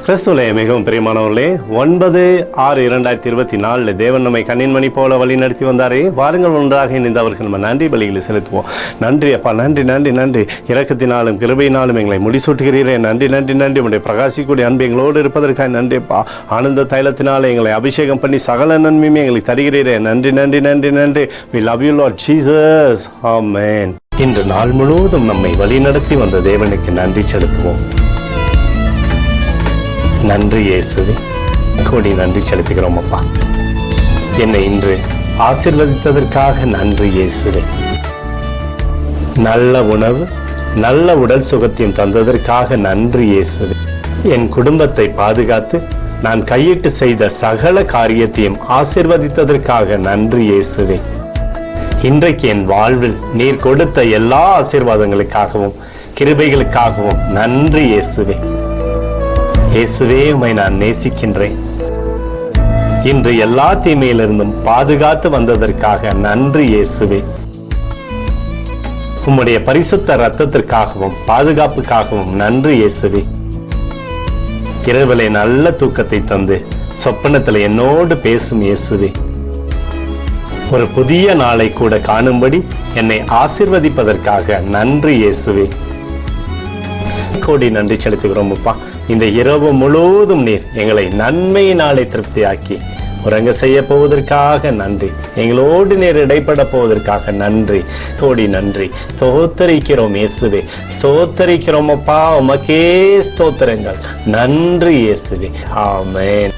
கிறிஸ்துவிலே மிகவும் பிரியமானவர்களே, 9/6/2024 தேவன் நம்மை கண்ணின்மணி போல வழி நடத்தி வந்தாரே. வாருங்கள் ஒன்றாக இணைந்து அவர்கள் நம்ம நன்றி பலிகளை செலுத்துவோம். நன்றி அப்பா, நன்றி நன்றி நன்றி. இரக்கத்தினாலும் கிருபையினாலும் எங்களை முடிசூட்டுகிறீரே. நன்றி நன்றி நன்றி. உடைய பிரகாசிக்கூடிய அன்பு எங்களோடு இருப்பதற்காக நன்றிப்பா. ஆனந்த தைலத்தினால எங்களை அபிஷேகம் பண்ணி சகல நன்மையுமே எங்களுக்கு தருகிறீரே. நன்றி நன்றி நன்றி நன்றி. We love you Lord Jesus. Amen. இன்று நாள் முழுவதும் நம்மை வழி நடத்தி வந்த தேவனுக்கு நன்றி செலுத்துவோம். நன்றி இயேசுவே, கோடி நன்றி செலுத்துகிறோம் அப்பா. என்னை இன்று ஆசீர்வதித்ததற்காக நன்றி இயேசுவே. நல்ல உணவு, நல்ல உடல் சுகத்தையும் தந்ததற்காக நன்றி இயேசுவே. என் குடும்பத்தை பாதுகாத்து நான் கையிட்டு செய்த சகல காரியத்தையும் ஆசீர்வதித்ததற்காக நன்றி இயேசுவே. இன்றைக்கு என் வாழ்வில் நீர் கொடுத்த எல்லா ஆசீர்வாதங்களுக்காகவும் கிருபைகளுக்காகவும் நன்றி இயேசுவே. இயேசுவே, உம்மை நான் நேசிக்கின்றேன். இன்று எல்லா தீமையிலிருந்தும் பாதுகாத்து வந்ததற்காக நன்றி இயேசுவே. உம்முடைய பரிசுத்த இரத்தத்திற்காகவும் பாதுகாப்புக்காகவும் நன்றி இயேசுவே. இரவிலே நல்ல தூக்கத்தை தந்து சொப்பனத்தில் என்னோடு பேசும் இயேசுவே. ஒரு புதிய நாளை கூட காணும்படி என்னை ஆசீர்வதிப்பதற்காக நன்றி இயேசுவே. கோடி நன்றி செலுத்துகிறோம் அப்பா. இந்த இரவு முழுவதும் நீர் எங்களை நன்மையினாலே திருப்தியாக்கி உறங்க செய்ய போவதற்காக நன்றி. எங்களோடு நீர் இடைப்பட போவதற்காக நன்றி. கோடி நன்றி. ஸ்தோத்தரிக்கிறோம் இயேசுவே, ஸ்தோத்தரிக்கிறோம் அப்பா. உமக்கே ஸ்தோத்திரங்கள். நன்றி இயேசுவே. ஆமென்.